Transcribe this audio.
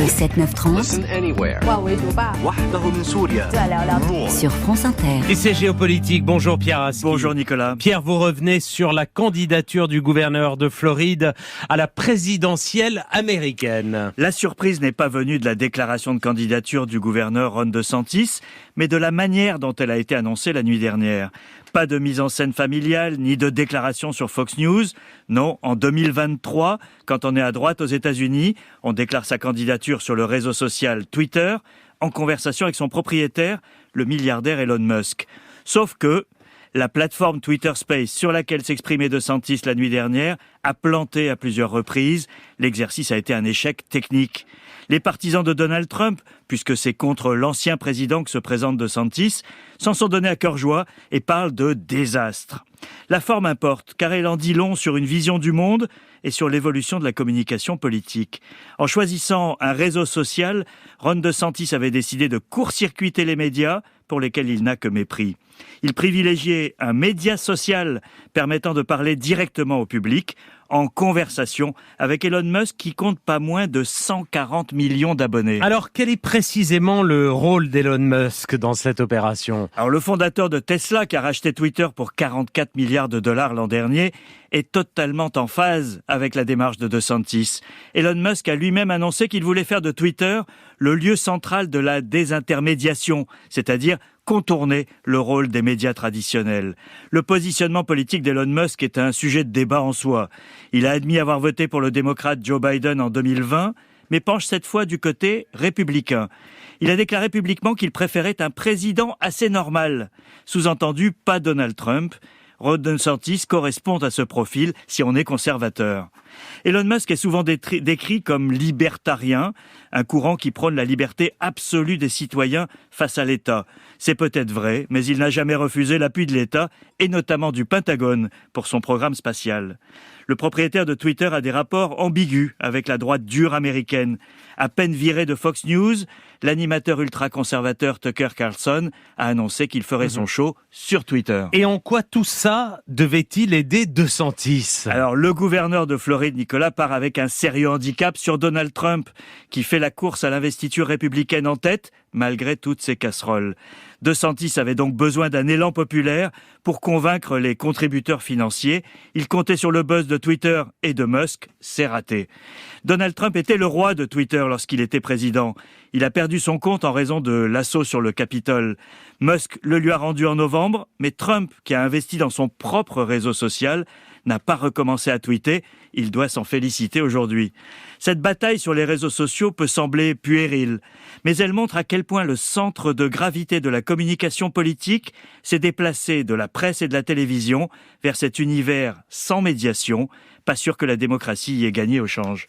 7-9-30 Listen anywhere. 哇，围堵吧， وحده من سوريا. 再聊聊。 More. sur France Inter. Et c'est Géopolitique. Bonjour Pierre Aski. Bonjour Nicolas. Pierre, vous revenez sur la candidature du gouverneur de Floride à la présidentielle américaine. La surprise n'est pas venue de la déclaration de candidature du gouverneur Ron DeSantis, mais de la manière dont elle a été annoncée la nuit dernière. Pas de mise en scène familiale, ni de déclaration sur Fox News. Non, en 2023, quand on est à droite aux États-Unis, on déclare sa candidature sur le réseau social Twitter, en conversation avec son propriétaire, le milliardaire Elon Musk. Sauf que la plateforme Twitter Space sur laquelle s'exprimait DeSantis la nuit dernière a planté à plusieurs reprises. L'exercice a été un échec technique. Les partisans de Donald Trump, puisque c'est contre l'ancien président que se présente DeSantis, s'en sont donnés à cœur joie et parlent de désastre. La forme importe, car elle en dit long sur une vision du monde et sur l'évolution de la communication politique. En choisissant un réseau social, Ron DeSantis avait décidé de court-circuiter les médias pour lesquels il n'a que mépris. Il privilégiait un média social permettant de parler directement au public, en conversation avec Elon Musk qui compte pas moins de 140 millions d'abonnés. Alors, quel est précisément le rôle d'Elon Musk dans cette opération ? Alors, le fondateur de Tesla, qui a racheté Twitter pour 44 milliards de dollars l'an dernier, est totalement en phase avec la démarche de DeSantis. Elon Musk a lui-même annoncé qu'il voulait faire de Twitter le lieu central de la désintermédiation, c'est-à-dire contourner le rôle des médias traditionnels. Le positionnement politique d'Elon Musk est un sujet de débat en soi. Il a admis avoir voté pour le démocrate Joe Biden en 2020, mais penche cette fois du côté républicain. Il a déclaré publiquement qu'il préférait un président assez normal. Sous-entendu, pas Donald Trump. Ron DeSantis correspond à ce profil si on est conservateur. Elon Musk est souvent décrit comme libertarien, un courant qui prône la liberté absolue des citoyens face à l'État. C'est peut-être vrai, mais il n'a jamais refusé l'appui de l'État, et notamment du Pentagone, pour son programme spatial. Le propriétaire de Twitter a des rapports ambigus avec la droite dure américaine. À peine viré de Fox News, l'animateur ultra-conservateur Tucker Carlson a annoncé qu'il ferait son show sur Twitter. Et en quoi tout ça devait-il aider DeSantis ? Alors, le gouverneur de Floride, Nicolas, part avec un sérieux handicap sur Donald Trump, qui fait la course à l'investiture républicaine en tête, malgré toutes ses casseroles. DeSantis avait donc besoin d'un élan populaire pour convaincre les contributeurs financiers. Il comptait sur le buzz de Twitter et de Musk, c'est raté. Donald Trump était le roi de Twitter lorsqu'il était président. Il a perdu son compte en raison de l'assaut sur le Capitole. Musk le lui a rendu en novembre, mais Trump, qui a investi dans son propre réseau social, n'a pas recommencé à tweeter. Il doit s'en féliciter aujourd'hui. Cette bataille sur les réseaux sociaux peut sembler puérile, mais elle montre à quel point le centre de gravité de la communication politique s'est déplacé de la presse et de la télévision vers cet univers sans médiation. Pas sûr que la démocratie y ait gagné au change.